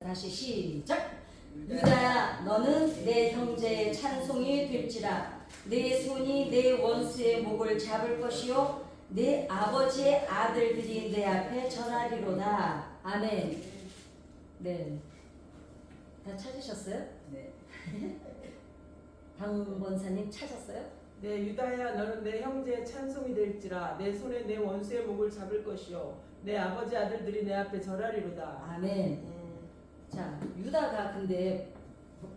다시 시작. 유다야 너는 내 형제의 찬송이 될지라. 내 손이 내 원수의 목을 잡을 것이요 내 아버지의 아들들이 내 앞에 절하리로다. 아멘. 네. 다 찾으셨어요? 네. 강 권사님 찾았어요? 네, 유다야 너는 내 형제의 찬송이 될지라. 내 손에 내 원수의 목을 잡을 것이요 내 아버지 아들들이 내 앞에 절하리로다. 아멘. 자, 유다가 근데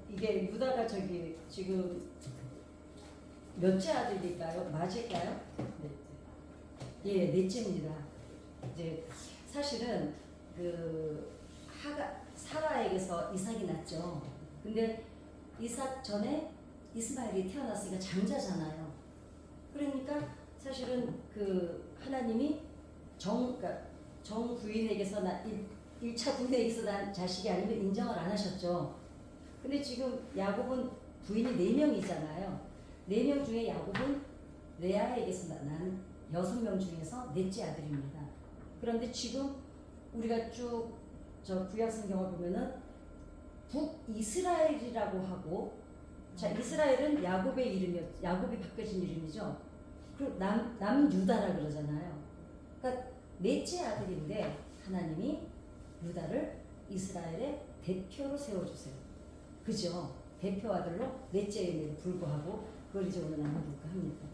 이게 유다가 저기 지금 몇째 아들일까요? 맞을까요? 예, 넷째입니다. 이제 사실은 그 사라에게서 이삭이 났죠. 근데 이삭 전에 이스마엘이 태어났으니까 장자잖아요. 그러니까 사실은 그 하나님이 그러니까 정 부인에게서 난 1차 부인에게서 난 자식이 아니면 인정을 안 하셨죠. 근데 지금 야곱은 부인이 4명이잖아요. 4명 중에 야곱은 레아에게서 난 6명 중에서 넷째 아들입니다. 그런데 지금 우리가 쭉 저 구약 성경을 보면은 북이스라엘이라고 하고, 자 이스라엘은 야곱의 이름이었, 야곱이 바뀌어진 이름이죠. 그리고 남유다라 그러잖아요. 그러니까 넷째 아들인데 하나님이 유다를 이스라엘의 대표로 세워주세요. 그죠? 대표 아들로 넷째임에도 불구하고 그걸 이제 오늘 나눠볼까 합니다.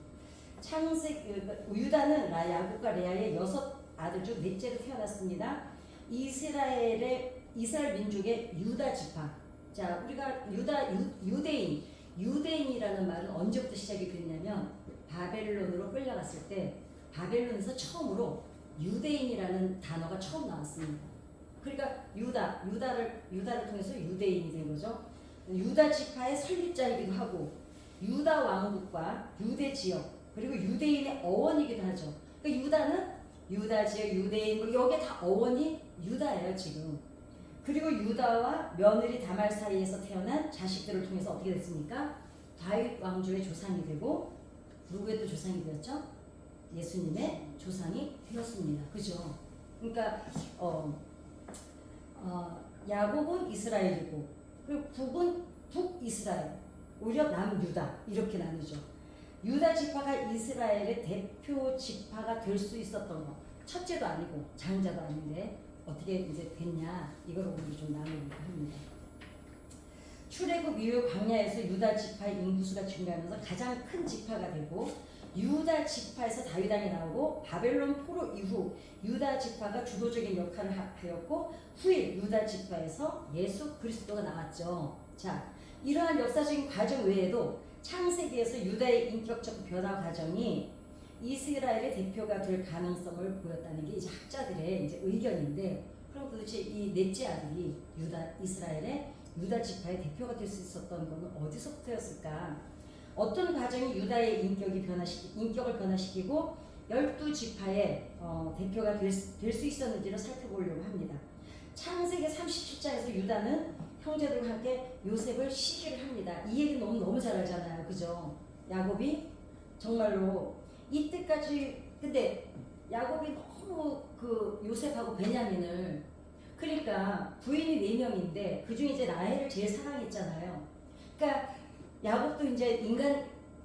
유다는 야곱과 레아의 6 아들 중 넷째로 태어났습니다. 이스라엘 민족의 유다 지파. 자, 우리가 유대인이라는 말은 언제부터 시작이 됐냐면 바벨론으로 끌려갔을 때 바벨론에서 처음으로 유대인이라는 단어가 처음 나왔습니다. 그러니까 유다를 통해서 유대인이 된 거죠. 유다 지파의 설립자이기도 하고 유다 왕국과 유대 지역 그리고 유대인의 어원이기도 하죠. 그러니까 유다는 유다 지역, 유대인 뭐 여기에 다 어원이 유다예요 지금. 그리고 유다와 며느리 다말 사이에서 태어난 자식들을 통해서 어떻게 됐습니까? 다윗 왕조의 조상이 되고 누구의 또 조상이 되었죠? 예수님의 조상이 되었습니다. 그죠? 그러니까 야곱은 이스라엘이고 그리고 북은 북이스라엘, 오히려 남유다 이렇게 나누죠. 유다 지파가 이스라엘의 대표 지파가 될 수 있었던 것, 첫째도 아니고 장자도 아닌데 어떻게 이제 됐냐, 이걸 오늘 좀 나누려고 합니다. 출애굽 이후 광야에서 유다 지파의 인구수가 증가하면서 가장 큰 지파가 되고 유다 지파에서 다윗왕이 나오고 바벨론 포로 이후 유다 지파가 주도적인 역할을 하였고 후에 유다 지파에서 예수 그리스도가 나왔죠. 자, 이러한 역사적인 과정 외에도 창세기에서 유다의 인격적 변화 과정이 이스라엘의 대표가 될 가능성을 보였다는 게 이제 학자들의 이제 의견인데, 그럼 도대체 이 넷째 아들이 이스라엘의 유다 지파의 대표가 될 수 있었던 것은 어디서부터였을까? 어떤 과정이 유다의 인격을 변화시키고 12지파의 대표가 될 수 있었는지를 살펴보려고 합니다. 창세기 37장에서 유다는 형제들과 함께 요셉을 시기를 합니다. 이 얘기 너무 잘 알잖아요. 그죠? 야곱이 정말로 이때까지, 근데 야곱이 너무 그 요셉하고 베냐민을, 그러니까 부인이 4명인데 그 중에 이제 라헬을 제일 사랑했잖아요. 그러니까 야곱도 이제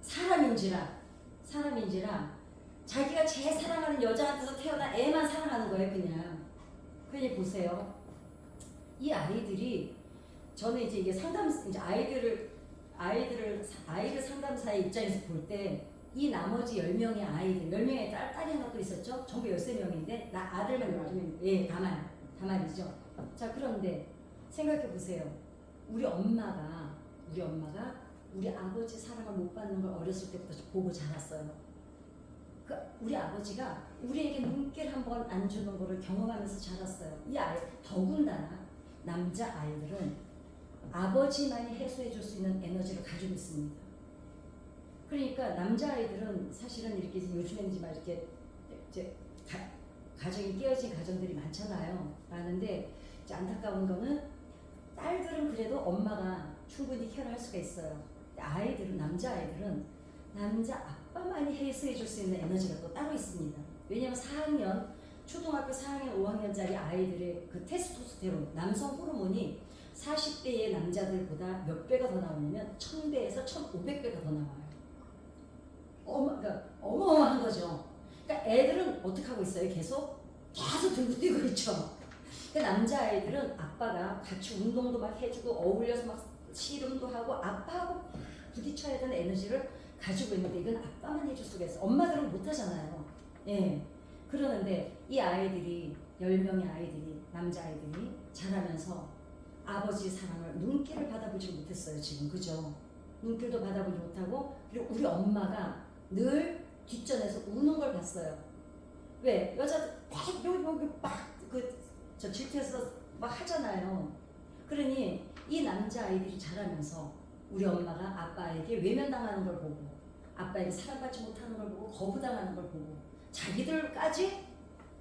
사람인지라 자기가 제일 사랑하는 여자한테서 태어난 애만 사랑하는 거예요. 그냥 보세요. 이 아이들이, 저는 이제 이게 이제 아이들 상담사의 입장에서 볼 때 이 나머지 10명의 아이들, 10명의 딸이 하나 또 있었죠? 전부 13명인데 아들만 12명, 예, 다말이죠. 자, 그런데 생각해 보세요. 우리 엄마가 우리 아버지 사랑을 못 받는 걸 어렸을 때부터 보고 자랐어요. 우리 아버지가 우리에게 눈길 한번 안 주는 거를 경험하면서 자랐어요. 이 아이, 더군다나 남자 아이들은 아버지만이 해소해 줄 수 있는 에너지를 가지고 있습니다. 그러니까 남자 아이들은 사실은 이렇게 요즘에는 이렇게 이제 가정이 깨어진 가정들이 많은데 이제 안타까운 거는 딸들은 그래도 엄마가 충분히 케어를 할 수가 있어요. 남자 아이들은 남자 아빠만이 해소해 줄 수 있는 에너지가 또 따로 있습니다. 왜냐하면 4학년 초등학교 4학년, 5학년짜리 아이들의 그 테스토스테론, 남성 호르몬이 40대의 남자들보다 몇 배가 더 나오냐면 1000배에서 1500배가 더 나와요. 그러니까 어마어마한 거죠. 그러니까 애들은 어떻게 하고 있어요? 계속 들고 뛰고 있죠. 그 남자아이들은 아빠가 같이 운동도 막 해주고 어울려서 막 씨름도 하고 아빠하고 부딪혀야 되는 에너지를 가지고 있는데 이건 아빠만 해줄 수가 있어. 엄마들은 못하잖아요. 예. 그러는데 이 아이들이 10명의 아이들이 남자아이들이 자라면서 아버지 사랑을 눈길을 받아보지 못했어요. 지금 그죠? 눈길도 받아보지 못하고 그리고 우리 엄마가 늘 뒷전에서 우는 걸 봤어요. 왜? 여자들 여기 저 질투해서 막 하잖아요. 그러니 이 남자아이들이 자라면서 우리 엄마가 아빠에게 외면당하는 걸 보고 아빠에게 사랑받지 못하는 걸 보고 거부당하는 걸 보고 자기들까지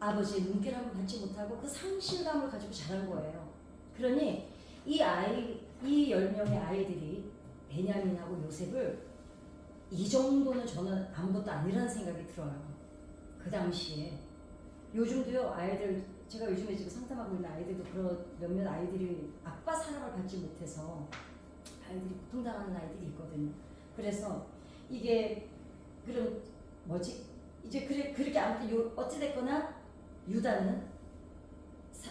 아버지의 눈길 한번 받지 못하고 그 상실감을 가지고 자란 거예요. 그러니 이 10명의 아이들이 베냐민하고 요셉을 이 정도는 저는 아무것도 아니라는 생각이 들어요. 그 당시에 요즘도요 아이들 제가 요즘에 지금 상담하고 있는 아이들도 그런 몇몇 아이들이 아빠 사랑을 받지 못해서 아이들이 고통당하는 아이들이 있거든요. 그래서 이게 그럼 뭐지? 이제 그렇게 아무튼 어찌됐거나 유다는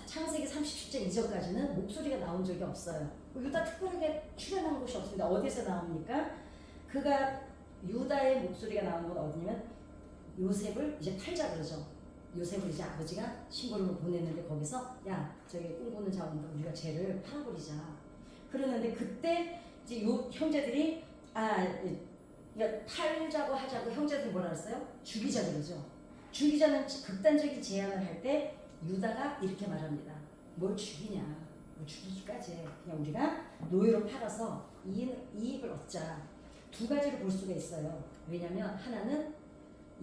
창세기 37장 이전까지는 목소리가 나온 적이 없어요. 유다 특별하게 출연한 곳이 없습니다. 어디서 나옵니까? 그가 유다의 목소리가 나온 건 어디냐면 요셉을 이제 팔자 그러죠. 요셉을 이제 아버지가 심부름을 보냈는데 거기서 야 저기 꿈꾸는 자 온다 우리가 쟤를 팔아버리자. 그러는데 그때 이제 요 형제들이 그러니까 팔자고 하자고 형제들이 뭐라 그랬어요? 죽이자 그러죠. 죽이자는 극단적인 제안을 할 때 유다가 이렇게 말합니다. 뭘 죽이냐? 뭘 죽이기까지 해. 그냥 우리가 노예로 팔아서 이익을 얻자. 두 가지로 볼 수가 있어요. 왜냐하면 하나는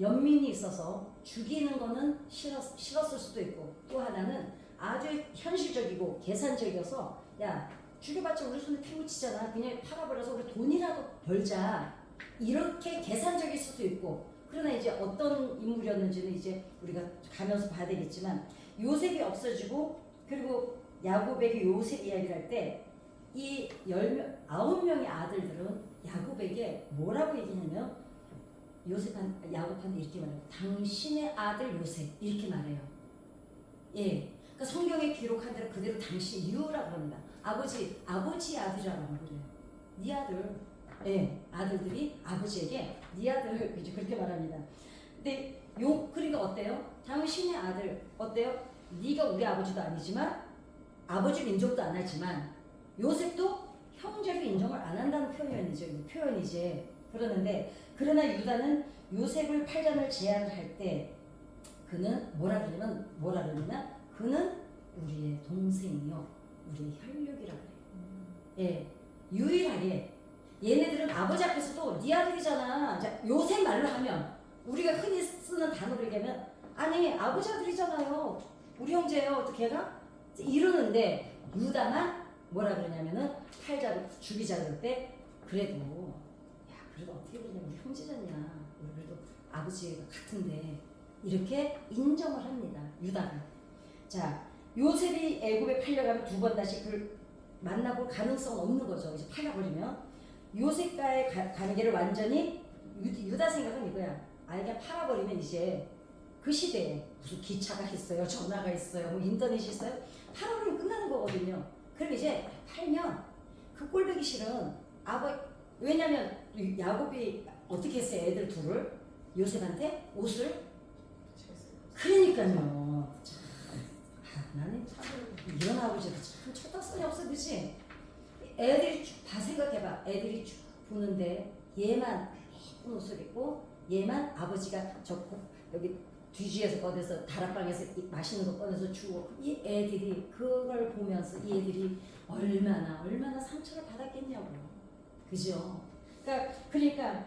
연민이 있어서 죽이는 거는 싫었을 수도 있고 또 하나는 아주 현실적이고 계산적이어서 야 죽여봤자 우리 손에 피 묻히잖아. 그냥 팔아버려서 우리 돈이라도 벌자. 이렇게 계산적일 수도 있고 그러나 이제 어떤 인물이었는지는 이제 우리가 가면서 봐야 되겠지만 요셉이 없어지고 그리고 야곱에게 요셉 이야기를 할 때 이 9명의 아들들은 야곱에게 뭐라고 얘기하냐면 야곱한테 이렇게 말해요. 당신의 아들 요셉 이렇게 말해요. 예, 그러니까 성경에 기록한 대로 그대로 당신 유라고 합니다. 아버지 아들이라고 그래요. 네 아들. 예, 아들들이 아버지에게 네 아들 이제 그렇게 말합니다. 근데 그러니까 어때요? 당신의 아들 어때요? 네가 우리 아버지도 아니지만 아버지를 인정도 안 하지만 요셉도 형제로 인정을 안 한다는 표현이지. 그러나 유다는 요셉을 팔자를 제안을 할 때 그는 뭐라 그러냐면 그는 우리의 동생이요 우리의 혈육이라 그래요. 예, 유일하게 얘네들은 아버지 앞에서도 네 아들이잖아. 요셉 말로 하면 우리가 흔히 쓰는 단어로 얘기하면 아니 아버지 아들이잖아요. 우리 형제예요. 어떻게 해가? 이러는데 유다만 뭐라 그러냐면은 죽이자 그럴 때 그래도 어떻게 보면 우리 형제잖냐. 우리 그래도 아버지가 같은데 이렇게 인정을 합니다. 유다가. 자 요셉이 애굽에 팔려가면 두 번 다시 그걸 만나볼 가능성은 없는 거죠. 이제 팔아버리면 요셉과의 관계를 완전히 유다 생각은 이거야. 그냥 팔아버리면 이제 그 시대에 무슨 기차가 있어요, 전화가 있어요, 뭐 인터넷이 있어요. 팔아버리면 끝나는 거거든요. 그럼 이제 팔면 그 꼴보기 싫은 왜냐면 야곱이 어떻게 했어요? 애들 둘을 요셉한테 옷을 그러니까요. 나는 이런 아버지도 참 철딱선이 없어 그치? 애들이 생각해봐. 애들이 쭉 보는데 얘만 예쁜 옷을 입고 얘만 아버지가 여기 뒤지에서 꺼내서 다락방에서 맛있는 거 꺼내서 주고 이 애들이 그걸 보면서 이 애들이 얼마나 상처를 받았겠냐고. 그죠? 그러니까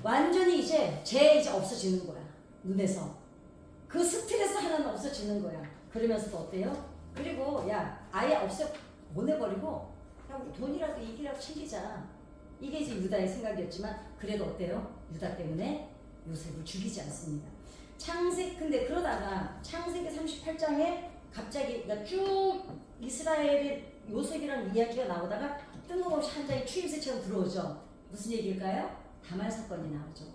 완전히 이제 없어지는 거야. 눈에서. 그 스트레스 하나는 없어지는 거야. 그러면서도 어때요? 그리고 아예 보내버리고 우리 돈이라도 이익이라도 챙기자. 이게 이제 유다의 생각이었지만 그래도 어때요? 유다 때문에 요셉을 죽이지 않습니다. 근데 그러다가 창세기 38장에 갑자기 그러니까 쭉 이스라엘의 요셉이라는 이야기가 나오다가 뜬금없이 한 장이 추임새처럼 들어오죠. 무슨 얘기일까요? 다말 사건이 나오죠.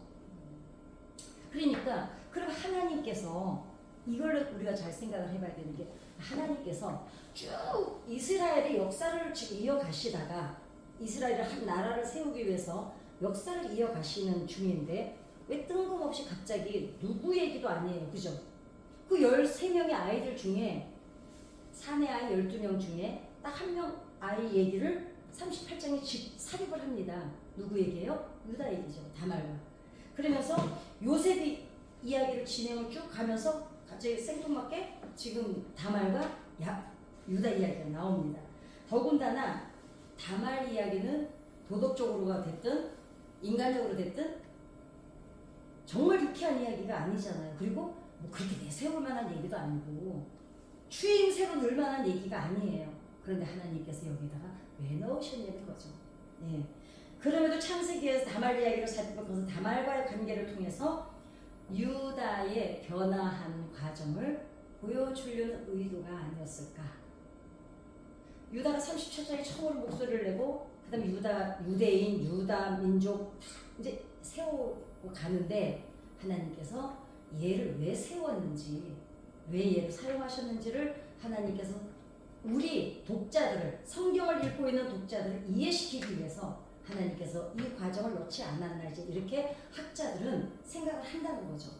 그러니까 그럼 하나님께서 이걸 우리가 잘 생각을 해봐야 되는 게 하나님께서 쭉 이스라엘의 역사를 지금 이어가시다가 이스라엘을 한 나라를 세우기 위해서 역사를 이어가시는 중인데 왜 뜬금없이 갑자기 누구 얘기도 아니에요. 그죠? 그 13명의 아이들 중에 사내 아이 12명 중에 딱 한 명 아이 얘기를 38장에 삽입을 합니다. 누구 얘기예요? 유다 얘기죠. 다말과. 그러면서 요셉이 이야기를 진행을 쭉 가면서 갑자기 생뚱맞게 지금 다말과 유다 이야기가 나옵니다. 더군다나 다말 이야기는 도덕적으로가 됐든 인간적으로 됐든 정말 유쾌한 이야기가 아니잖아요. 그리고 뭐 그렇게 내세울 만한 얘기도 아니고 추임새로 늘 만한 얘기가 아니에요. 그런데 하나님께서 여기다가 왜 넣으셨냐는 거죠. 예. 그럼에도 창세기에서 다말 이야기를 살펴보면서 다말과의 관계를 통해서 유다의 변화한 과정을 보여주려는 의도가 아니었을까. 유다가 37장에 처음으로 목소리를 내고 그 다음에 유대인, 유다 민족 이제 세우고 가는데 하나님께서 얘를 왜 세웠는지 왜 얘를 사용하셨는지를 하나님께서 우리 독자들을 성경을 읽고 있는 독자들을 이해시키기 위해서 하나님께서 이 과정을 넣지 않았나 이제 이렇게 학자들은 생각을 한다는 거죠.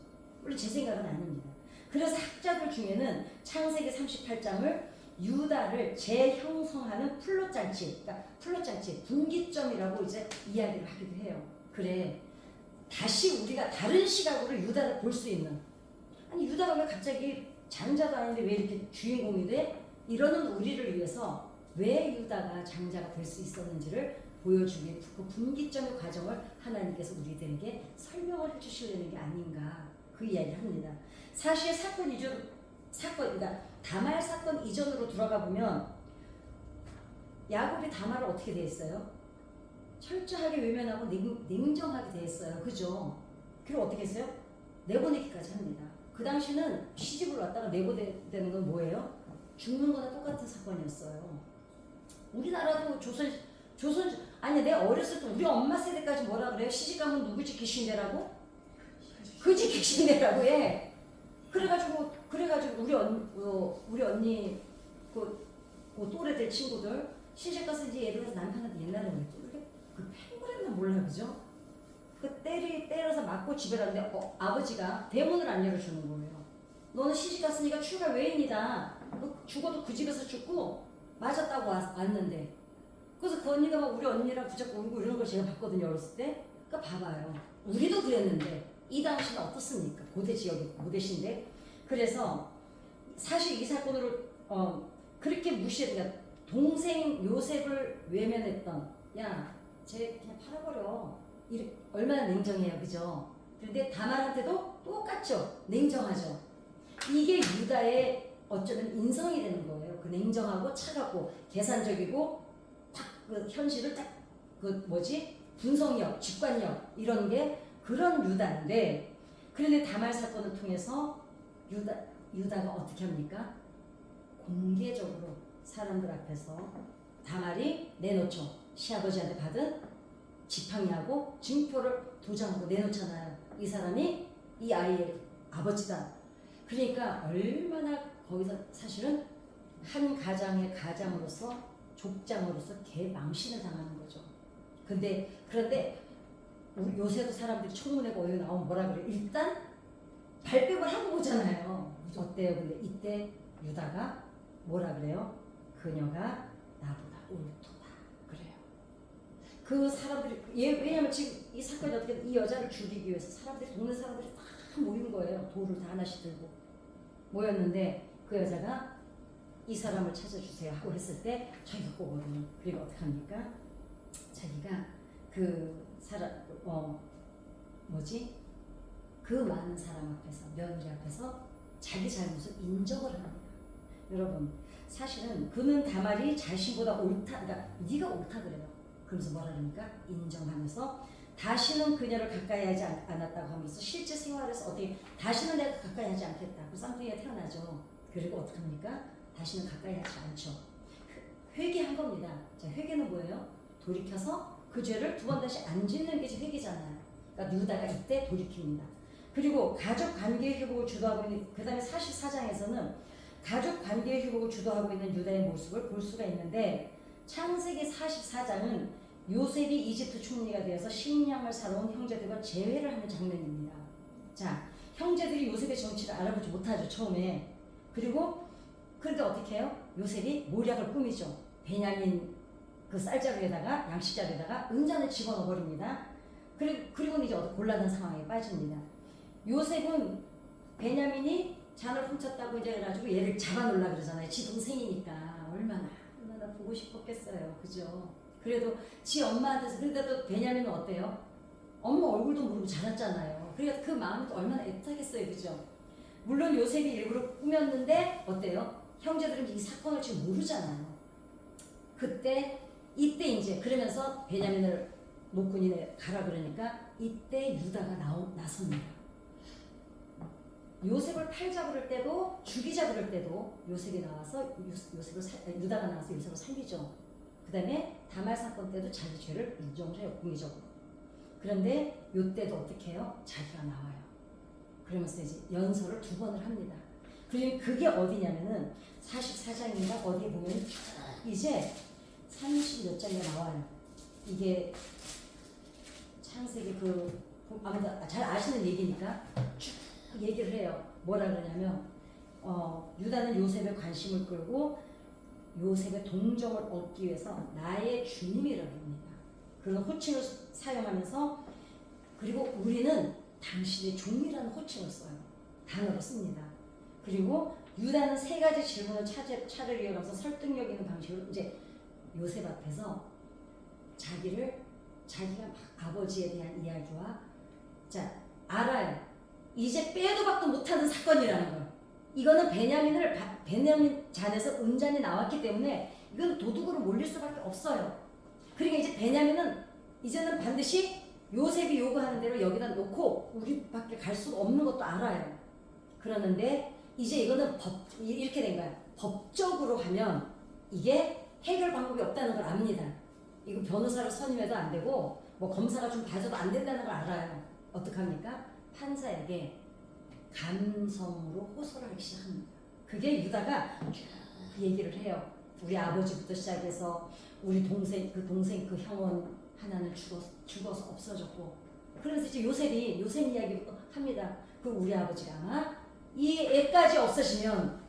물론 제 생각은 아닙니다. 그래서 학자들 중에는 창세기 38장을 유다를 재형성하는 플롯장치, 그러니까 플롯장치 분기점이라고 이제 이야기를 하기도 해요. 그래 다시 우리가 다른 시각으로 유다를 볼 수 있는 아니 유다가 왜 갑자기 장자도 아닌데 왜 이렇게 주인공이 돼? 이러는 우리를 위해서 왜 유다가 장자가 될 수 있었는지를 보여주기 위해 그 분기점의 과정을 하나님께서 우리들에게 설명을 해주시려는 게 아닌가 그 이야기를 합니다. 사실 그러니까 다말 사건 이전으로 들어가 보면 야곱이 다말을 어떻게 대했어요? 철저하게 외면하고 냉정하게 대했어요. 그죠? 그리고 어떻게 했어요? 내보내기까지 합니다. 그 당시는 시집을 왔다가 내보내는 건 뭐예요? 죽는 거나 똑같은 사건이었어요. 우리나라도 아니 내가 어렸을 때 우리 엄마 세대까지 뭐라 그래요? 시집가면 누구 집 귀신대라고? 그 집 귀신대라고 해. 그래가지고 우리 언니 그 또래들 친구들 시집가서 이제 예를 들어서 남편한테 옛날에 이렇게 그 팽그레는 몰라 그죠? 그 때려서 맞고 집에 갔는데 아버지가 대문을 안 열어주는 거예요. 너는 시집갔으니까 출가 외인이다. 너 죽어도 그 집에서 죽고 맞았다고 왔는데. 그래서 그 언니가 막 우리 언니랑 붙잡고 울고 이런 걸 제가 봤거든요 어렸을 때. 그러니까 봐봐요. 우리도 그랬는데 이 당시는 어떻습니까? 고대 지역이 고대시인데. 그래서 사실 이 사건으로 그렇게 무시했다. 동생 요셉을 외면했던 쟤 그냥 팔아버려. 얼마나 냉정해요, 그죠? 그런데 다말한테도 똑같죠. 냉정하죠. 이게 유다의 어쩌면 인성이 되는 거예요. 그 냉정하고 차갑고 계산적이고 딱 그 현실을 딱 분석력, 직관력 이런 게 그런 유다인데 그런데 다말 사건을 통해서 유다가 어떻게 합니까? 공개적으로 사람들 앞에서 다말이 내놓죠. 시아버지한테 받은 지팡이하고 증표를 도장하고 내놓잖아요. 이 사람이 이 아이의 아버지다. 그러니까 얼마나 거기서 사실은 한 가장의 가장으로서 족장으로서 개망신을 당하는 거죠. 그런데 우리 요새도 사람들이 청문회 거기 나오면 뭐라 그래? 일단 발뺌을 하고 보잖아요. 어때요? 근데 이때 유다가 뭐라 그래요? 그녀가 나보다 옳도다. 그래요. 그 사람들이 왜냐면 지금 이 사건이 어떻게 이 여자를 죽이기 위해서 동네 사람들이 다 모인 거예요. 돌을 다 하나씩 들고 모였는데 그 여자가 이 사람을 찾아주세요 하고 했을 때 자기가 꼬거든요. 그리고 어떻게 합니까? 자기가 그 사람 그 많은 사람 앞에서 며느리 앞에서 자기 잘못을 인정을 합니다. 여러분 사실은 그는 다말이 자신보다 옳다, 그러니까 네가 옳다 그래요. 그러면서 뭐라 그러니까 인정하면서 다시는 그녀를 가까이 하지 않았다고 하면서 실제 생활에서 어떻게 다시는 내가 가까이 하지 않겠다. 그 쌍둥이가 태어나죠. 그리고 어떻게 합니까? 다시는 가까이 하지 않죠. 회개한 겁니다. 자, 회개는 뭐예요? 돌이켜서 그 죄를 두 번 다시 안 짓는 게 회개잖아요. 그러니까 유다가 이때 돌이킵니다. 그리고 가족 관계 회복을 주도하고 있는 그 다음에 44장에서는 가족 관계 회복을 주도하고 있는 유다의 모습을 볼 수가 있는데 창세기 44장은 요셉이 이집트 총리가 되어서 식량을 사러 온 형제들과 재회를 하는 장면입니다. 자, 형제들이 요셉의 정치를 알아보지 못하죠, 처음에. 그리고 그런데 어떻게 해요? 요셉이 모략을 꾸미죠. 베냐민 그 쌀자루에다가 양식자루에다가 은잔을 집어넣어 버립니다. 그리고는 이제 곤란한 상황에 빠집니다. 요셉은 베냐민이 잔을 훔쳤다고 이제 그래가지고 얘를 잡아놓으려 그러잖아요. 지 동생이니까 얼마나 보고 싶었겠어요, 그죠? 그래도 지 엄마한테서 그런데도 베냐민은 어때요? 엄마 얼굴도 모르고 자랐잖아요. 그러니까 그 마음이 또 얼마나 애타겠어요, 그죠? 물론 요셉이 일부러 꾸몄는데 어때요? 형제들은 이 사건을 지금 모르잖아요. 이때 이제 그러면서 베냐민을 놓고 니네 가라 그러니까 이때 유다가 나섭니다. 요셉을 팔자 그럴 때도 죽이자 그럴 때도 요셉이 나와서 유다가 나와서 요셉을 살리죠. 그 다음에 다말 사건 때도 자기 죄를 인정을 해요, 공의적으로. 그런데 요때도 어떻게 해요? 자기가 나와요. 그러면서 이제 연설을 2번을 합니다. 그리고 그게 어디냐면은 44장인가 어디에 보면 이제 30몇 장이 나와요. 이게 창세기 아무튼 잘 아시는 얘기니까 쭉 얘기를 해요. 뭐라 그러냐면 유다는 요셉의 관심을 끌고 요셉의 동정을 얻기 위해서 나의 주님이라고 합니다. 그런 호칭을 사용하면서 그리고 우리는 당신의 종이라는 호칭을 써요. 단어로 씁니다. 그리고 유다는 3가지 질문을 차를 이어가면서 설득력 있는 방식으로 이제 요셉 앞에서 자기가 막 아버지에 대한 이야기와 자 알아요. 이제 빼도 박도 못하는 사건이라는 걸. 이거는 베냐민 잔에서 은잔이 나왔기 때문에 이건 도둑으로 몰릴 수밖에 없어요. 그러니까 이제 베냐민은 이제는 반드시 요셉이 요구하는 대로 여기다 놓고 우리밖에 갈 수가 없는 것도 알아요. 그러는데 이제 이거는 이렇게 된 거야. 법적으로 하면 이게 해결 방법이 없다는 걸 압니다. 이거 변호사를 선임해도 안 되고 뭐 검사가 좀 봐줘도 안 된다는 걸 알아요. 어떡합니까? 판사에게 감성으로 호소를 하기 시작합니다. 그게 유다가 그 얘기를 해요. 우리 아버지부터 시작해서 우리 동생 그 형은 하나는 죽어서 없어졌고 그래서 이제 요셉 이야기부터 합니다. 그 우리 아버지가 아마 이 애까지 없어지면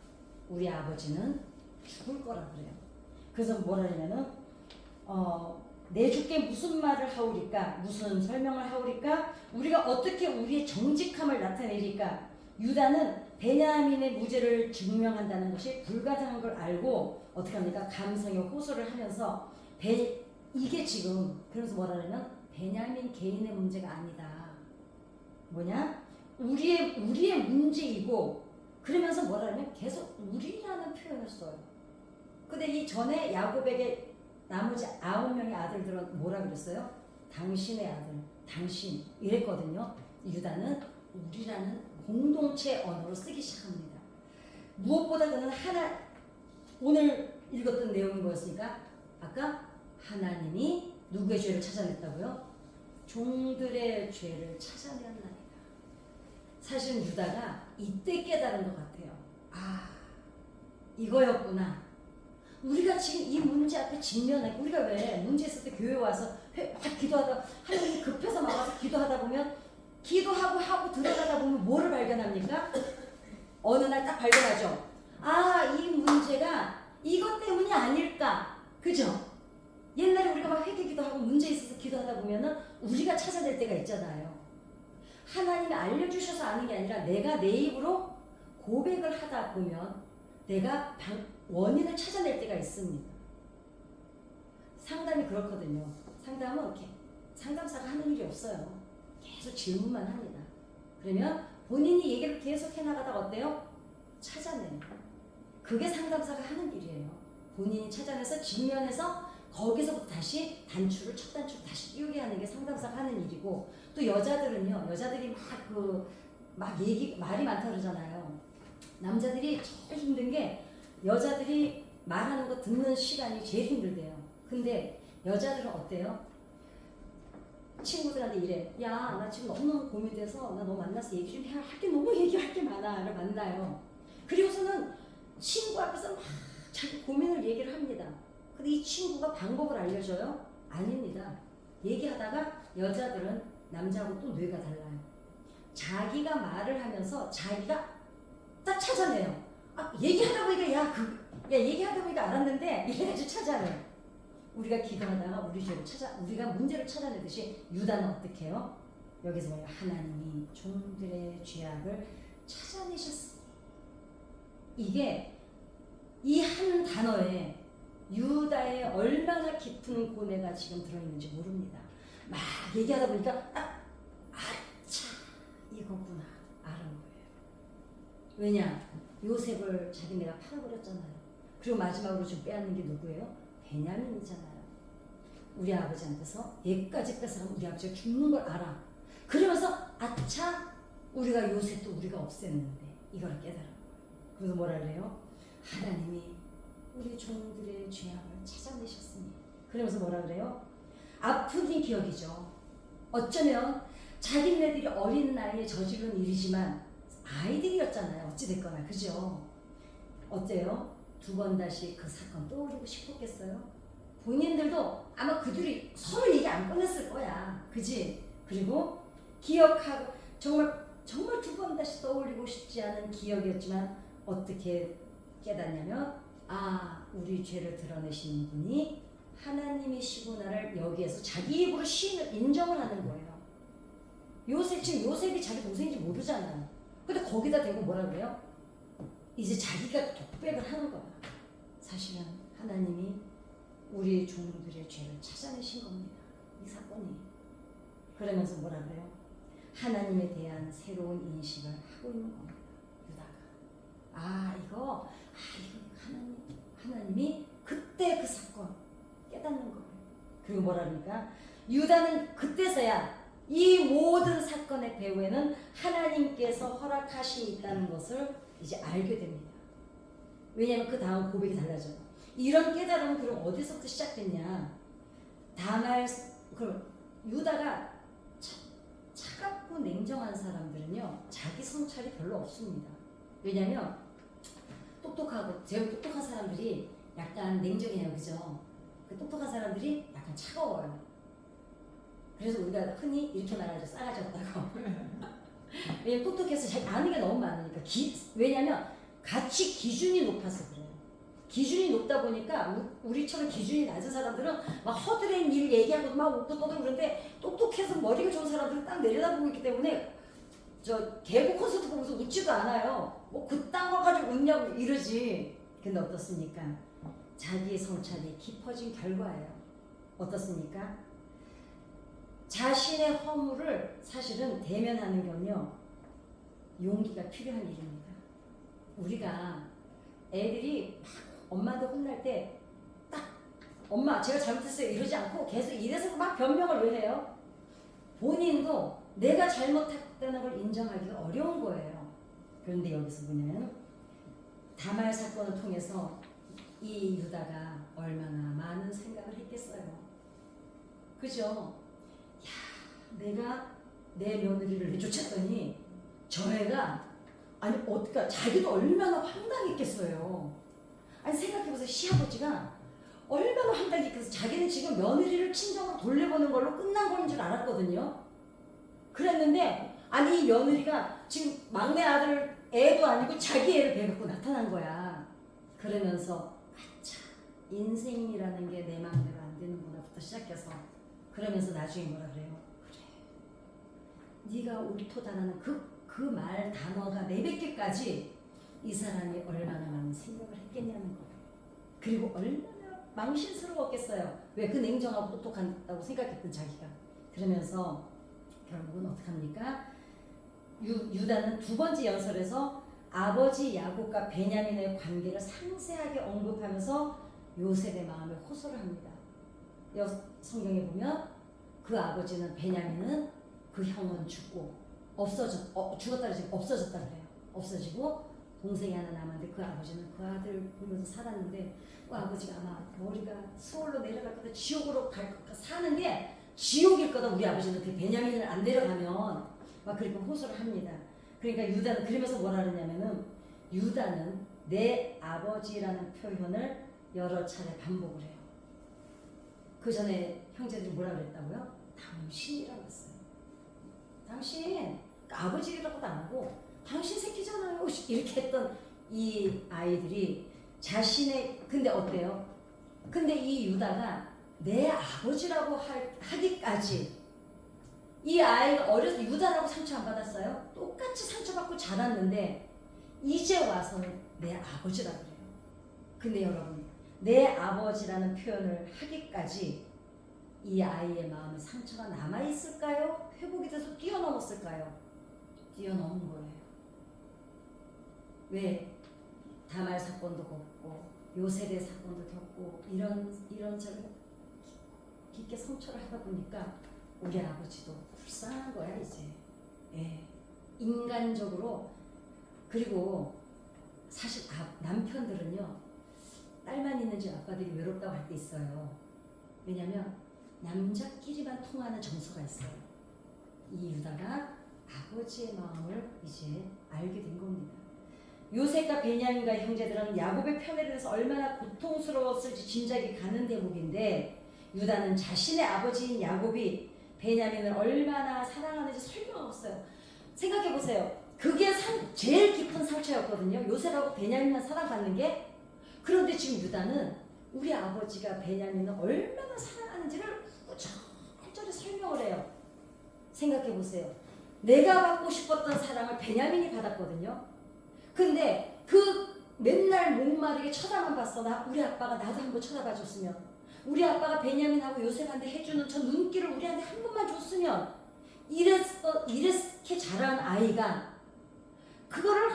우리 아버지는 죽을 거라 그래요. 그래서 뭐라 하냐면은 내 주께 무슨 말을 하오리까? 무슨 설명을 하오리까? 우리가 어떻게 우리의 정직함을 나타내리까? 유다는 베냐민의 무죄를 증명한다는 것이 불가능한 걸 알고 어떻게 합니까? 감성의 호소를 하면서 이게 지금 그래서 뭐라 하냐면 베냐민 개인의 문제가 아니다. 뭐냐? 우리의 문제이고 그러면서 뭐라 하냐면 계속 우리라는 표현을 써요. 근데 이 전에 야곱에게 나머지 9명의 아들들은 뭐라 그랬어요? 당신의 아들, 당신 이랬거든요. 유다는 우리라는 공동체 언어로 쓰기 시작합니다. 무엇보다 그는 오늘 읽었던 내용이 뭐였습니까? 아까 하나님이 누구의 죄를 찾아냈다고요? 종들의 죄를 찾아내었나이다. 사실은 유다가 이때 깨달은 것 같아요. 아, 이거였구나. 우리가 지금 이 문제 앞에 직면해. 우리가 왜 문제 있을 때 교회 와서 막 기도하다 하나님 급해서 나와서 기도하다 보면 기도하고 들어가다 보면 뭐를 발견합니까? 어느 날 딱 발견하죠. 아, 이 문제가 이것 때문이 아닐까. 그죠? 옛날에 우리가 막 회개 기도하고 문제 있어서 기도하다 보면은 우리가 찾아낼 때가 있잖아요. 하나님이 알려주셔서 아는 게 아니라 내가 내 입으로 고백을 하다 보면 내가 원인을 찾아낼 때가 있습니다. 상담이 그렇거든요. 상담은 이렇게 상담사가 하는 일이 없어요. 계속 질문만 합니다. 그러면 본인이 얘기를 계속 해나가다가 어때요? 찾아내요. 그게 상담사가 하는 일이에요. 본인이 찾아내서 직면해서 거기서부터 다시 첫 단추를 다시 띄우게 하는 게 상담사가 하는 일이고, 또 여자들은요, 여자들이 말이 많다 그러잖아요. 남자들이 제일 힘든 게 여자들이 말하는 거 듣는 시간이 제일 힘들대요. 근데 여자들은 어때요? 친구들한테 이래. 야, 나 지금 너무 고민돼서 나 너 만나서 얘기 좀 해야 할 게 너무 얘기할 게 많아. 를 만나요. 그리고서는 친구 앞에서 막 자기 고민을 얘기를 합니다. 근데 이 친구가 방법을 알려줘요? 아닙니다. 얘기하다가 여자들은 남자하고 또 뇌가 달라요. 자기가 말을 하면서 자기가 딱 찾아내요. 아, 얘기하다 보니까 얘기하다 보니까 알았는데 이래가지고 찾아내요. 우리가 기도하다가 우리가 문제를 찾아내듯이 유다는 어떻게 해요? 여기서 뭐예요? 하나님이 종들의 죄악을 찾아내셨으니. 이게 이 한 단어에 유다의 얼마나 깊은 고뇌가 지금 들어있는지 모릅니다. 막 얘기하다 보니까 아차 이거구나 알은 거예요. 왜냐? 요셉을 자기네가 팔아버렸잖아요. 그리고 마지막으로 좀 빼앗는 게 누구예요? 베냐민이잖아요. 우리 아버지한테서 얘까지 뺏어가면 우리 아버지가 죽는 걸 알아. 그러면서 아차 우리가 요셉도 우리가 없앴는데 이걸 깨달은 거예요. 그래서 뭐라 그래요? 하나님이 우리 종들의 죄악을 찾아내셨으니. 그러면서 뭐라 그래요? 아픈 이 기억이죠. 어쩌면 자기네들이 어린 나이에 저지른 일이지만 아이들이었잖아요. 어찌됐거나. 그죠? 어때요? 두 번 다시 그 사건 떠올리고 싶었겠어요? 본인들도 아마 그들이 서로 얘기 안 꺼냈을 거야. 그지? 그리고 기억하고 정말 두 번 다시 떠올리고 싶지 않은 기억이었지만 어떻게 깨닫냐면 우리 죄를 드러내시는 분이 하나님이시구나를 여기에서 자기 입으로 인정을 하는 거예요. 요셉이 자기 동생인지 모르잖아요. 근데 거기다 대고 뭐라 그래요? 이제 자기가 독백을 하는 거야. 사실은 하나님이 우리 종들의 죄를 찾아내신 겁니다. 이 사건이. 그러면서 뭐라 그래요? 하나님에 대한 새로운 인식을 하고 있는 겁니다. 유다가. 이거 하나님이 그때 그 사건 깨닫는 거예요. 그리고 뭐라 그러니까 유다는 그때서야 이 모든 사건의 배후에는 하나님께서 허락하심이 있다는 것을 이제 알게 됩니다. 왜냐하면 그 다음 고백이 달라져요. 이런 깨달음은 그럼 어디서부터 시작됐냐? 유다가 차갑고 냉정한 사람들은요 자기 성찰이 별로 없습니다. 왜냐하면 제일 똑똑한 사람들이 약간 냉정해요. 그죠? 그 똑똑한 사람들이 약간 차가워요. 그래서 우리가 흔히 이렇게 말하죠. 싸가지 없다고. 왜냐면 똑똑해서 잘 아는 게 너무 많으니까. 왜냐면 가치 기준이 높아서 그래요. 기준이 높다 보니까 우리처럼 기준이 낮은 사람들은 막 허드렛 일 얘기하고 막 웃고 떠들고 그러는데 똑똑해서 머리가 좋은 사람들은 딱 내려다보고 있기 때문에 개그 콘서트 보면서 웃지도 않아요. 뭐 그딴 거 가지고 웃냐고 이러지. 근데 어떻습니까? 자기의 성찰이 깊어진 결과예요. 어떻습니까? 자신의 허물을 사실은 대면하는 건요 용기가 필요한 일입니다. 우리가 애들이 막 엄마한테 혼날 때 딱 엄마 제가 잘못했어요 이러지 않고 계속 이래서 막 변명을 왜 해요? 본인도 내가 잘못했다는 걸 인정하기가 어려운 거예요. 그런데 여기서 뭐냐면 다말 사건을 통해서 이 유다가 얼마나 많은 생각을 했겠어요. 그죠? 내가 내 며느리를 내쫓았더니 저 애가 자기도 얼마나 황당했겠어요. 생각해보세요. 시아버지가 얼마나 황당했겠어요. 자기는 지금 며느리를 친정으로 돌려보는 걸로 끝난 거인 줄 알았거든요. 그랬는데 이 며느리가 지금 막내 아들 애도 아니고 자기 애를 배갖고 나타난 거야. 그러면서 인생이라는 게 내 마음대로 안 되는구나부터 시작해서 그러면서 나중에 뭐라 그래요? 네가 옳도다라는 그 말 단어가 400개까지 이 사람이 얼마나 많은 생각을 했겠냐는 거예요. 그리고 얼마나 망신스러웠겠어요. 왜? 그 냉정하고 똑똑하다고 생각했던 자기가. 그러면서 결국은 어떻게 합니까? 유다는 두 번째 연설에서 아버지 야곱과 베냐민의 관계를 상세하게 언급하면서 요셉의 마음에 호소를 합니다. 성경에 보면 그 아버지는 베냐민은 그 형은 죽고 죽었다 그러지 없어졌다 그래요. 없어지고 동생이 하나 남았는데 그 아버지는 그 아들 보면서 살았는데 그 아버지가 아마 머리가 수월로 내려갈 거다 지옥으로 갈 거다 사는 게 지옥일 거다. 우리 아버지는 그 베냐민을 안 데려가면 막 그렇게 호소를 합니다. 그러니까 유다는 그러면서 뭐라 그러냐면은 유다는 내 아버지라는 표현을 여러 차례 반복을 해요. 그 전에 형제들이 뭐라 그랬다고요? 당신이라고 했어요. 당신 아버지라고도 안 하고 당신 새끼잖아요. 이렇게 했던 이 아이들이 자신의 근데 어때요? 근데 이 유다가 내 아버지라고 하기까지 이 아이가 어려서 유다라고 상처 안 받았어요? 똑같이 상처받고 자랐는데 이제 와서는 내 아버지라고 그래요. 근데 여러분 내 아버지라는 표현을 하기까지 이 아이의 마음에 상처가 남아있을까요? 회복이 돼서 뛰어넘었을까요? 뛰어넘은 거예요. 왜? 다말 사건도 겪고 요셉의 사건도 겪고 이런 저런 깊게 상처를 하다 보니까 우리 아버지도 불쌍한 거야 이제. 예. 인간적으로. 그리고 사실 남편들은요 딸만 있는 집 아빠들이 외롭다고 할 때 있어요. 왜냐면 남자끼리만 통하는 정서가 있어요. 이 유다가 아버지의 마음을 이제 알게 된 겁니다. 요셉과 베냐민과 형제들은 야곱의 편애를 해서 얼마나 고통스러웠을지 짐작이 가는 대목인데 유다는 자신의 아버지인 야곱이 베냐민을 얼마나 사랑하는지 설명 없어요. 생각해보세요. 그게 제일 깊은 상처였거든요. 요셉하고 베냐민만 사랑받는 게. 그런데 지금 유다는 우리 아버지가 베냐민을 얼마나 사랑하는지를 구절구절히 설명을 해요. 생각해보세요. 내가 받고 싶었던 사랑을 베냐민이 받았거든요. 근데 그 맨날 목마르게 쳐다만 봤어. 우리 아빠가 나도 한번 쳐다봐 줬으면, 우리 아빠가 베냐민하고 요셉한테 해주는 저 눈길을 우리한테 한 번만 줬으면, 이렇게 자란 아이가 그거를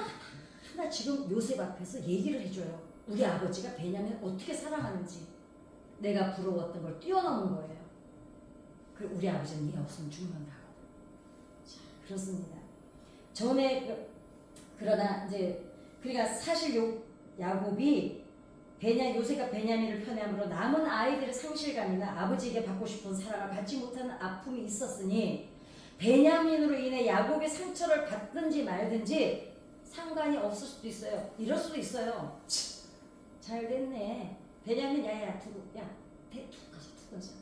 하나 지금 요셉 앞에서 얘기를 해줘요. 우리 아버지가 베냐민을 어떻게 사랑하는지. 내가 부러웠던 걸 뛰어넘은 거예요. 우리 아버지는 얘 없으면 죽는다고. 자, 그렇습니다. 전에 그러나 이제 그러니까 사실 야곱이 요셉과 베냐민을 편애함으로 남은 아이들의 상실감이나 아버지에게 받고 싶은 사랑을 받지 못하는 아픔이 있었으니 베냐민으로 인해 야곱의 상처를 받든지 말든지 상관이 없을 수도 있어요. 이럴 수도 있어요. 잘 됐네. 베냐민 두고 가자.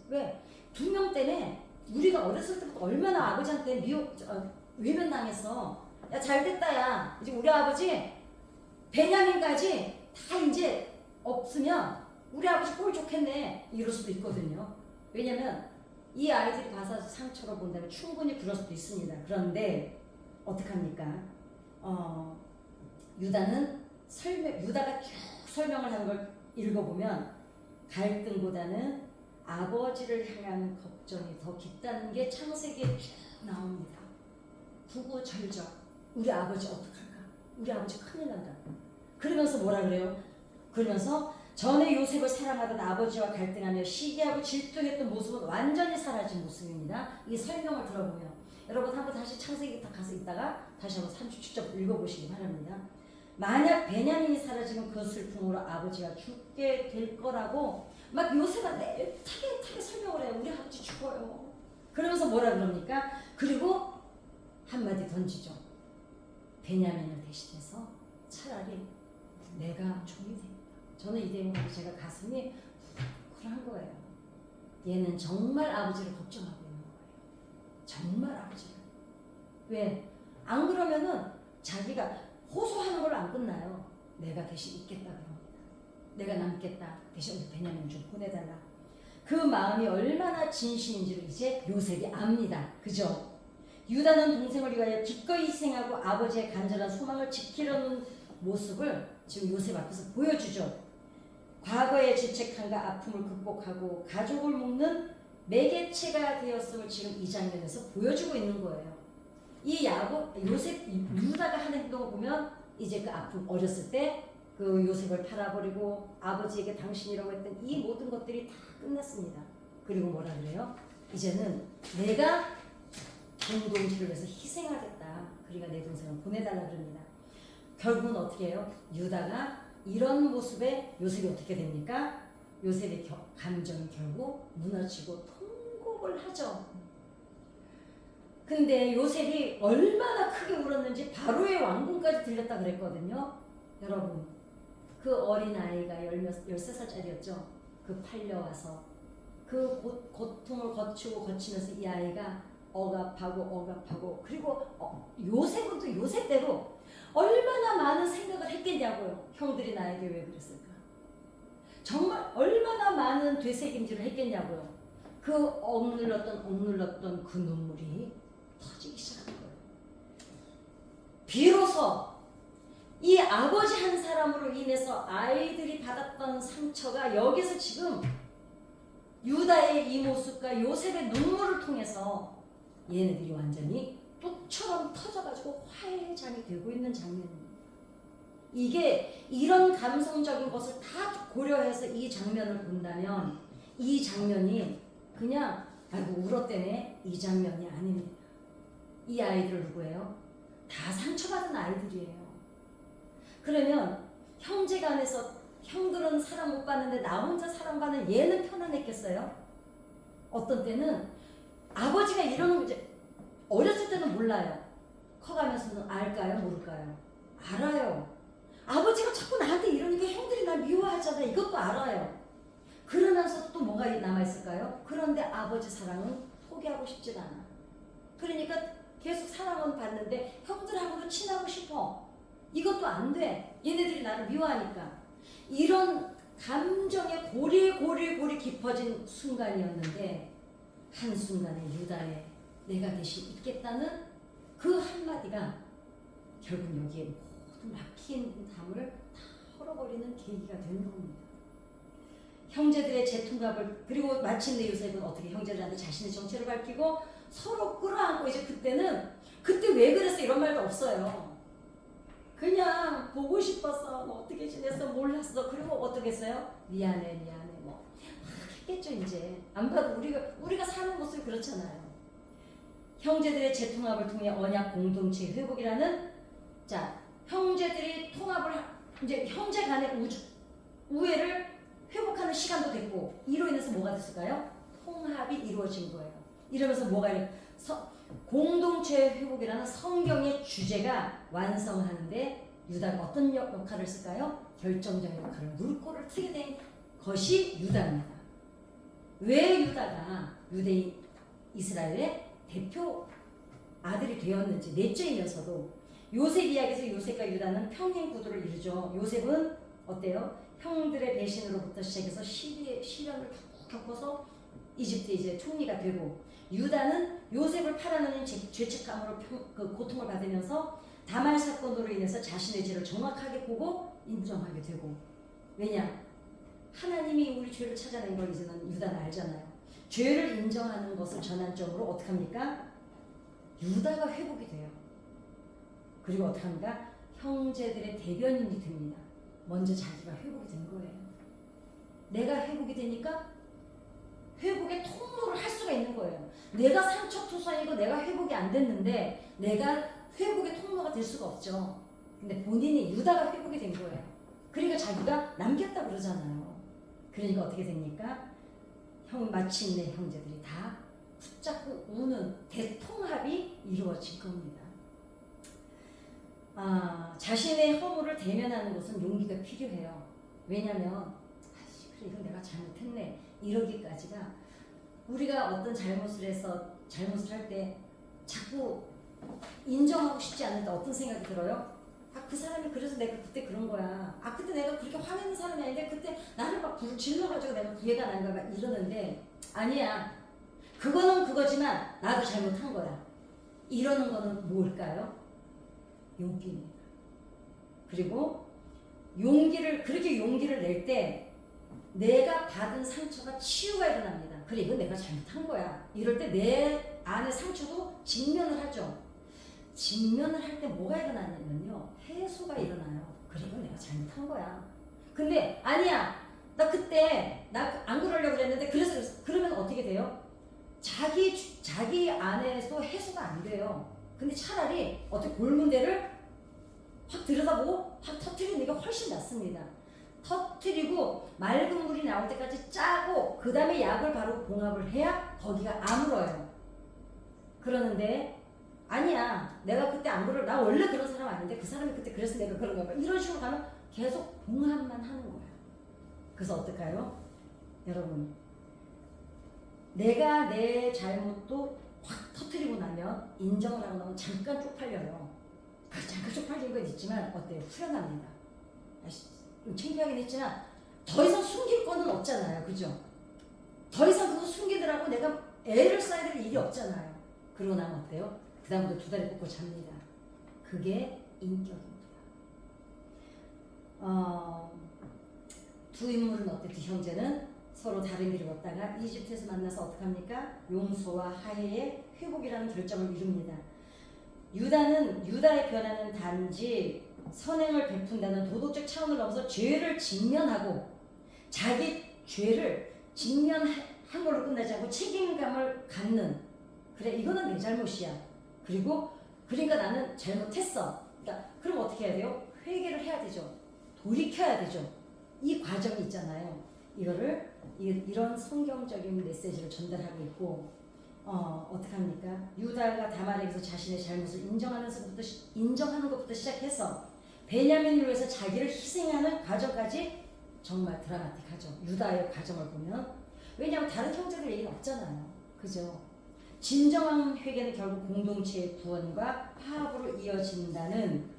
왜? 2명 때문에 우리가 어렸을 때부터 얼마나 아버지한테 외면당했어. 야 잘 됐다 야. 이제 우리 아버지 베냐민까지 다 이제 없으면 우리 아버지 꼴 좋겠네. 이럴 수도 있거든요. 왜냐면 이 아이들이 가서 상처를 본다면 충분히 그럴 수도 있습니다. 그런데 어떡합니까? 유다가 쭉 설명을 하는 걸 읽어보면 갈등보다는 아버지를 향한 걱정이 더 깊다는 게 창세기에 쭉 나옵니다. 구구절절 우리 아버지 어떡할까? 우리 아버지 큰일 난다. 그러면서 뭐라 그래요? 그러면서 전에 요셉을 사랑하던 아버지와 갈등하며 시기하고 질투했던 모습은 완전히 사라진 모습입니다. 이 설명을 들어보면 여러분 한번 다시 창세기 가서 있다가 다시 한번 3주 직접 읽어보시기 바랍니다. 만약 베냐민이 사라지면 그 슬픔으로 아버지가 죽게 될 거라고 막 요셉한테 타게 설명을 해요. 우리 아버지 죽어요. 그러면서 뭐라 그럽니까? 그리고 한마디 던지죠. 베냐민을 대신해서 차라리 내가 종이 됩니다. 저는 이 대목에 제가 가슴이 쿨한 거예요. 얘는 정말 아버지를 걱정하고 있는 거예요. 정말 아버지를. 왜? 안 그러면은 자기가 호소하는 걸로 안 끝나요. 내가 대신 있겠다 그럽니다. 내가 남겠다. 대신 우리 베냐민 좀 보내달라. 그 마음이 얼마나 진심인지를 이제 요셉이 압니다. 그죠? 유다는 동생을 위하여 기꺼이 희생하고 아버지의 간절한 소망을 지키려는 모습을 지금 요셉 앞에서 보여주죠. 과거의 죄책함과 아픔을 극복하고 가족을 묶는 매개체가 되었음을 지금 이 장면에서 보여주고 있는 거예요. 이 유다가 하는 행동을 보면 이제 그 아픔, 어렸을 때 그 요셉을 팔아버리고 아버지에게 당신이라고 했던 이 모든 것들이 다 끝났습니다. 그리고 뭐라 그래요? 이제는 내가 공동체를 위해서 희생하겠다. 그러니까 내 동생을 보내달라 그럽니다. 결국은 어떻게 해요? 유다가 이런 모습에 요셉이 어떻게 됩니까? 요셉의 감정이 결국 무너지고 통곡을 하죠. 근데 요셉이 얼마나 크게 울었는지 바로의 왕궁까지 들렸다 그랬거든요. 여러분, 그 어린아이가 13살짜리였죠. 그 팔려와서 그 고통을 거치면서 이 아이가 억압하고 그리고 요셉은 또 요셉대로 얼마나 많은 생각을 했겠냐고요. 형들이 나에게 왜 그랬을까? 정말 얼마나 많은 되새김질을 했겠냐고요. 그 억눌렀던 그 눈물이 터지기 시작한 거예요. 비로소 이 아버지 한 사람으로 인해서 아이들이 받았던 상처가 여기서 지금 유다의 이 모습과 요셉의 눈물을 통해서 얘네들이 완전히 뚝처럼 터져가지고 화해장이 되고 있는 장면입니다. 이게 이런 감성적인 것을 다 고려해서 이 장면을 본다면 이 장면이 그냥 아이고 울었대네 이 장면이 아닙니다. 이 아이들 누구예요? 다 상처받은 아이들이에요. 그러면 형제간에서 형들은 사랑 못 받는데 나 혼자 사랑받는 얘는 편안했겠어요? 어떤 때는 아버지가 이러는 거 이제 어렸을 때는 몰라요. 커가면서는 알까요? 모를까요? 알아요. 아버지가 자꾸 나한테 이러니까 형들이 날 미워하잖아. 이것도 알아요. 그러면서 또 뭐가 남아있을까요? 그런데 아버지 사랑은 포기하고 싶지 않아. 그러니까 계속 사랑은 받는데 형들하고도 친하고 싶어. 이것도 안 돼. 얘네들이 나를 미워하니까. 이런 감정의 고리 깊어진 순간이었는데 한순간에 유다의 내가 대신 있겠다는 그 한마디가 결국 여기에 모든 막힌 담을 다 헐어버리는 계기가 된 겁니다. 형제들의 재통합을 그리고 마침내 요셉은 어떻게 형제들한테 자신의 정체를 밝히고 서로 끌어안고 이제 그때 왜 그랬어 이런 말도 없어요. 그냥 보고 싶었어. 너 어떻게 지냈어? 몰랐어. 그리고 어떻게 했어요? 미안해 뭐 했겠죠. 이제 안 봐도 우리가 사는 모습이 그렇잖아요. 형제들의 재통합을 통해 언약 공동체 회복이라는 자 형제들이 통합을 이제 형제 간의 우애를 회복하는 시간도 됐고 이로 인해서 뭐가 됐을까요? 통합이 이루어진 거예요. 이러면서 뭐가 공동체 회복이라는 성경의 주제가 완성하는데 유다가 어떤 역할을 했을까요? 결정적인 역할을 물꼬를 트게 된 것이 유다입니다. 왜 유다가 유대인 이스라엘의 대표 아들이 되었는지 넷째이면서도 요셉 이야기에서 요셉과 유다는 평행 구도를 이루죠. 요셉은 어때요? 형들의 배신으로부터 시작해서 시련을 겪어서 이집트 이제 총리가 되고 유다는 요셉을 팔아넘는 죄책감으로 그 고통을 받으면서 다말 사건으로 인해서 자신의 죄를 정확하게 보고 인정하게 되고 왜냐? 하나님이 우리 죄를 찾아낸 걸 이제는 유다는 알잖아요. 죄를 인정하는 것을 전환점으로 어떻게 합니까? 유다가 회복이 돼요. 그리고 어떻게 합니까? 형제들의 대변인이 됩니다. 먼저 자기가 회복이 된 거예요. 내가 회복이 되니까 회복의 통로를 할 수가 있는 거예요. 내가 상처투성이고 내가 회복이 안 됐는데 내가 회복의 통로가 될 수가 없죠. 근데 본인이 유다가 회복이 된 거예요. 그러니까 자기가 남겼다 그러잖아요. 그러니까 어떻게 됩니까? 마침내 형제들이 다 붙잡고 우는 대통합이 이루어질 겁니다. 자신의 허물을 대면하는 것은 용기가 필요해요. 왜냐하면 그래 이건 내가 잘못했네 이러기까지가 우리가 어떤 잘못을 할 때 자꾸 인정하고 싶지 않을 때 어떤 생각이 들어요? 그 사람이 그래서 내가 그때 그런 거야. 그때 내가 그렇게 화내는 사람이 아닌데 그때 나를 막 질러가지고 내가 구애가 난가 막 이러는데 아니야. 그거는 그거지만 나도 잘못한 거야. 이러는 거는 뭘까요? 용기입니다. 그리고 그렇게 용기를 낼 때 내가 받은 상처가 치유가 일어납니다. 그래 이건 내가 잘못한 거야. 이럴 때 내 안의 상처도 직면을 하죠. 직면을 할 때 뭐가 일어나냐면요. 해소가 일어나요. 그래 이건 내가 잘못한 거야. 근데 아니야. 나 그때 나 안 그러려고 그랬는데 그러면 어떻게 자기 안에서 해소가 안 돼요. 근데 차라리 어떻게 골문대를 확 들여다보고 확 터트리는 게 훨씬 낫습니다. 터트리고 맑은 물이 나올 때까지 짜고 그 다음에 약을 바로 봉합을 해야 거기가 아물어요. 그러는데 아니야, 내가 그때 안 그럴, 나 원래 그런 사람 아닌데 그 사람이 그때 그래서 내가 그런 거야, 이런 식으로 가면 계속 봉합만 하는 거예요. 그래서 어떨까요? 여러분, 내가 내 잘못도 확 터트리고 나면 인정을 하고 나면 잠깐 쪽팔려요. 잠깐 쪽팔린 건 있지만 어때요? 후련합니다. 좀 창피하긴 했지만 더 이상 숨길 거는 없잖아요. 그죠? 더 이상 그거 숨기더라고 내가 애를 써야 될 일이 없잖아요. 그러고 나면 어때요? 그 다음부터 두 다리 뻗고 잡니다. 그게 인격입니다. 두 인물은 어땠지? 형제는 서로 다른 길을 걷다가 이집트에서 만나서 어떡합니까? 용서와 화해의 회복이라는 결정을 이룹니다. 유다의 변화는 단지 선행을 베푼다는 도덕적 차원을 넘어서 죄를 직면하고 자기 죄를 직면한 걸로 끝나지 않고 책임감을 갖는, 그래 이거는 내 잘못이야. 그러니까 나는 잘못했어. 그러니까 그럼 어떻게 해야 돼요? 회개를 해야 되죠. 돌이켜야 되죠. 이 과정이 있잖아요. 이런 성경적인 메시지를 전달하고 있고, 어떻게 합니까? 유다가 다말에게서 자신의 잘못을 인정하는 것부터 시작해서 베냐민을 위해서 자기를 희생하는 과정까지 정말 드라마틱하죠. 유다의 과정을 보면. 왜냐하면 다른 형제들 얘기는 없잖아요. 그죠? 진정한 회개는 결국 공동체의 구원과 화합으로 이어진다는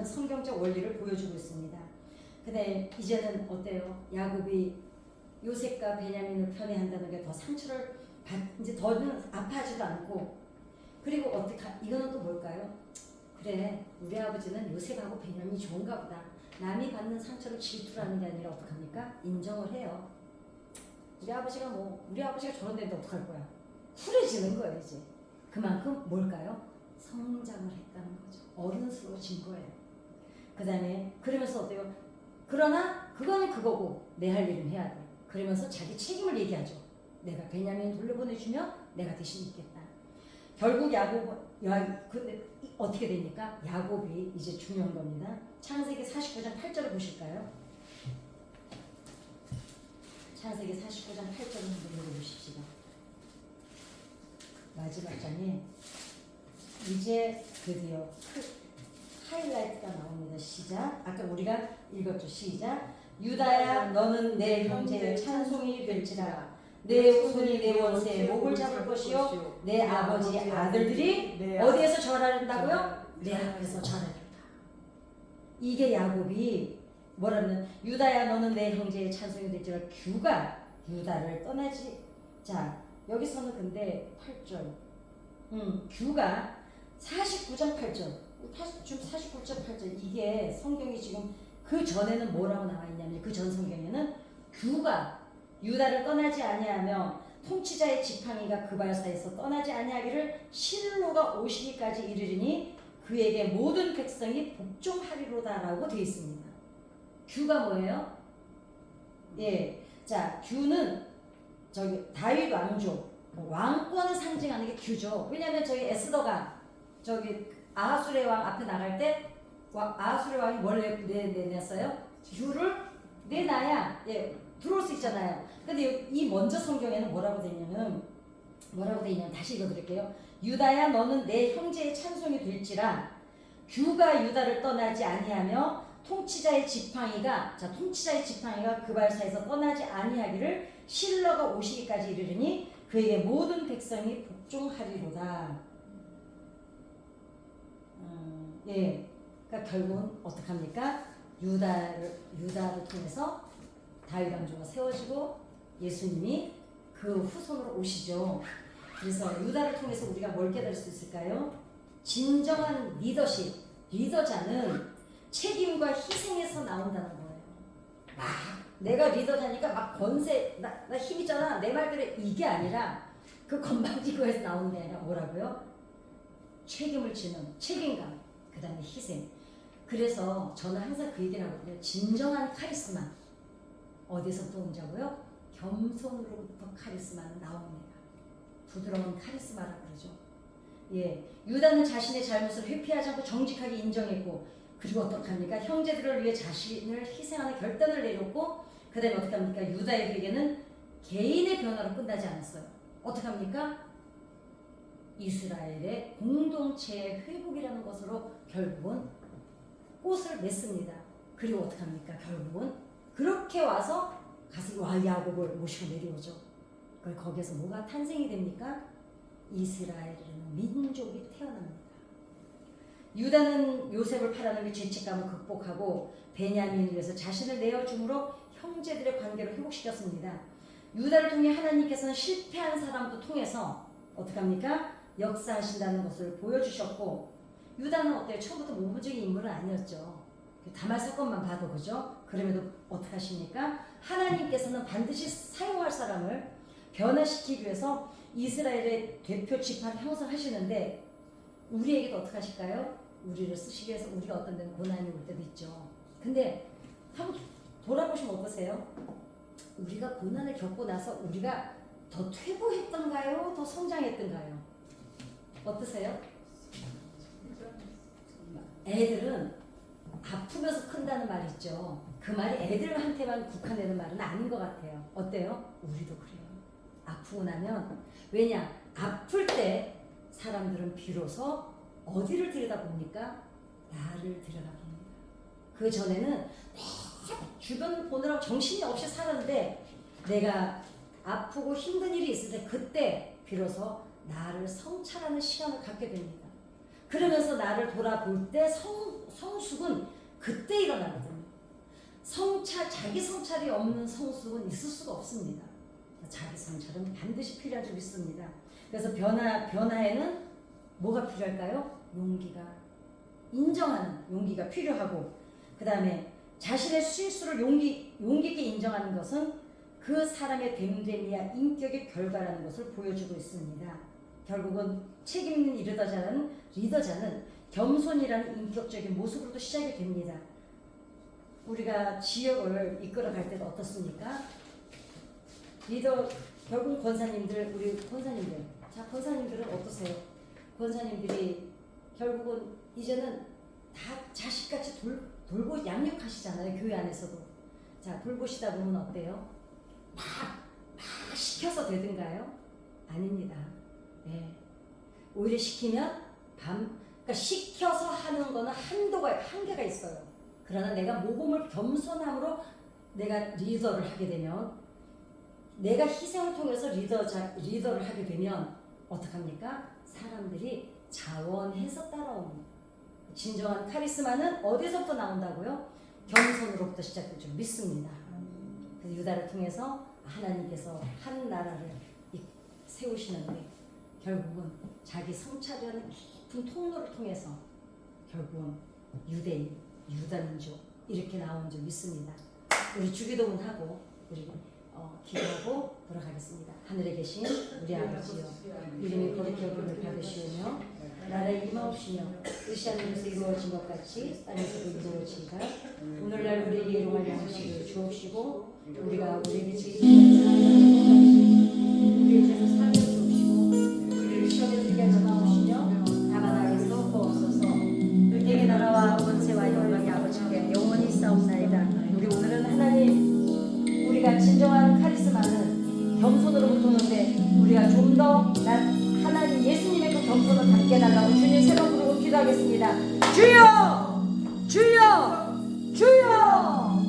성경적 원리를 보여주고 있습니다. 근데 이제는 어때요? 야곱이 요셉과 베냐민을 편애한다는 게 더 상처를 이제 더는 아파하지도 않고, 그리고 이거는 또 뭘까요? 그래, 우리 아버지는 요셉하고 베냐민이 좋은가 보다. 남이 받는 상처를 질투라는 게 아니라 어떡합니까? 인정을 해요. 우리 아버지가 저런 데인데 어떡할 거야? 쿨해지는 거예요, 이제. 그만큼 뭘까요? 성장을 했다는 거죠. 어른스러워진 거예요. 그 다음에 그러면서 어때요? 그러나 그거는 그거고 내 할 일은 해야 돼. 그러면서 자기 책임을 얘기하죠. 내가 베냐민을 돌려보내주면 내가 대신 있겠다. 결국 근데 어떻게 됩니까? 야곱이 이제 중요한 겁니다. 창세기 49장 8절을 보실까요? 창세기 49장 8절을 한번 읽어보십시다. 마지막 장에 이제 드디어 하이라이트가 나옵니다. 시작. 아까 우리가 읽었죠. 시작. 유다야, 너는 내 형제의 찬송이 될지라. 내 후손이 내 원수의 목을 잡을 것이요 내 아버지 아들들이 어디에서 절한다고요? 내 앞에서 절하리라. 이게 야곱이 뭐라면, 유다야 너는 내 형제의 찬송이 될지라. 규가 유다를 떠나지. 자, 여기서는 근데 8절 규가 49장 8절 지금 49장 8절 이게 성경이 지금 그 전에는 뭐라고 나와 있냐면, 그 전 성경에는 규가 유다를 떠나지 아니하며 통치자의 지팡이가 그 발사에서 떠나지 아니하기를 실로가 오시기까지 이르리니 그에게 모든 백성이 복종하리로다라고 되어 있습니다. 규가 뭐예요? 예, 자 규는 저기 다윗 왕조 왕권을 상징하는 게 규죠. 왜냐하면 저기 에스더가 저기 아하수레 왕 앞에 나갈 때 아하수레 왕이 뭘 내놨어요? 규를 내놔야 들어올 수 있잖아요. 근데 이 먼저 성경에는 뭐라고 되냐면 다시 읽어드릴게요. 유다야 너는 내 형제의 찬송이 될지라. 규가 유다를 떠나지 아니하며 통치자의 지팡이가 그 발사에서 떠나지 아니하기를 실러가 오시기까지 이르르니 그에게 모든 백성이 복종하리로다. 그러니까 결국은 어떡합니까? 유다를 통해서 다윗 왕조가 세워지고 예수님이 그 후손으로 오시죠. 그래서 유다를 통해서 우리가 뭘 깨달을 수 있을까요? 진정한 리더자는 책임과 희생에서 나온다는 거예요. 내가 리더자니까 막 권세, 나 힘 있잖아, 내 말대로, 이게 아니라 그 건방지고에서 나오는 게 아니라 뭐라고요? 책임을 지는 책임감, 그 다음에 희생. 그래서 저는 항상 그 얘기를 하거든요. 진정한 카리스마 어디서부터 온다고요? 겸손으로부터 카리스마는 나옵니다. 부드러운 카리스마라고 그러죠. 예, 유다는 자신의 잘못을 회피하지 않고 정직하게 인정했고, 그리고 어떡합니까? 형제들을 위해 자신을 희생하는 결단을 내렸고, 그 다음에 어떡합니까? 유다의 회개는 개인의 변화로 끝나지 않았어요. 어떡합니까? 이스라엘의 공동체의 회복이라는 것으로 결국은 꽃을 맺습니다. 그리고 어떡합니까? 결국은 그렇게 와서 가서 야곱을 모시고 내려오죠. 거기에서 뭐가 탄생이 됩니까? 이스라엘이라는 민족이 태어납니다. 유다는 요셉을 팔아넘겨 죄책감을 극복하고 베냐민을 위해서 자신을 내어줌으로 형제들의 관계를 회복시켰습니다. 유다를 통해 하나님께서는 실패한 사람도 통해서 어떡합니까? 역사하신다는 것을 보여주셨고, 유다는 어때요? 처음부터 모범적인 인물은 아니었죠. 다말 사건만 봐도 그죠? 그럼에도 어떡하십니까? 하나님께서는 반드시 사용할 사람을 변화시키기 위해서 이스라엘의 대표 지파를 형성하시는데, 우리에게도 어떡하실까요? 우리를 쓰시기 위해서 우리가 어떤 데는 고난이 올 때도 있죠. 근데 한번 돌아보시면 어떠세요? 우리가 고난을 겪고 나서 우리가 더 퇴보했던가요? 더 성장했던가요? 어떠세요? 애들은 아프면서 큰다는 말 있죠. 그 말이 애들한테만 국한되는 말은 아닌 것 같아요. 어때요? 우리도 그래요. 아프고 나면, 왜냐? 아플 때 사람들은 비로소 어디를 들여다봅니까? 나를 들여다봅니다. 그 전에는 주변 보느라고 정신이 없이 살았는데, 내가 아프고 힘든 일이 있을 때 그때 비로소 나를 성찰하는 시간을 갖게 됩니다. 그러면서 나를 돌아볼 때 성숙은 그때 일어나거든요. 자기 성찰이 없는 성숙은 있을 수가 없습니다. 자기 성찰은 반드시 필요한 줄 믿습니다. 그래서 변화에는 뭐가 필요할까요? 용기가, 인정하는 용기가 필요하고, 그 다음에 자신의 실수를 용기 있게 인정하는 것은 그 사람의 됨됨이야 인격의 결과라는 것을 보여주고 있습니다. 결국은 책임 있는 리더자는 겸손이라는 인격적인 모습으로도 시작이 됩니다. 우리가 지역을 이끌어갈 때도 어떻습니까? 결국 권사님들, 우리 권사님들, 자, 권사님들은 어떠세요? 권사님들이 결국은 이제는 다 자식같이 돌보 양육하시잖아요. 교회 안에서도. 자, 돌보시다 보면 어때요? 막 시켜서 되든가요? 아닙니다. 네. 오히려 시키면 그러니까 시켜서 하는 거는 한계가 있어요. 그러나 내가 모범을 겸손함으로 내가 리더를 하게 되면, 내가 희생을 통해서 리더를 하게 되면 어떡합니까? 사람들이 자원해서 따라옵니다. 진정한 카리스마는 어디서부터 나온다고요? 겸손으로부터 시작될 줄 믿습니다. 그래서 유다를 통해서 하나님께서 한 나라를 세우시는데, 결국은 자기 성찰이라는 깊은 통로를 통해서 결국은 유대인, 유다민족 이렇게 나온 줄 믿습니다. 우리 주기도문 하고 우리 기도하고 돌아가겠습니다. 하늘에 계신 우리 아버지여, 이름이 거룩히 여김을 받으시오며 나라의 임하옵시며 뜻이 하늘에서 이루어진 것 같이 땅에서도 이루어지이다. 오늘날 우리에게 일용할 양식을 주옵시고, 우리가 우리에게 지은 우리의 죄를 사하여 주옵시고, 우리를 시험에 들게 하지 마옵시며 다만 악에서 구하옵소서. 내게 나라와 권세와 영광이 아버지께 영원히 있사옵나이다. 우리 오늘은 하나님, 우리가 진정한 카리스마는 겸손으로부터 오는데, 우리가 좀 더 하나님 예수님의 그 겸손을 갖게 해달라고 주님 새로 부르고 기도하겠습니다. 주여! 주여! 주여!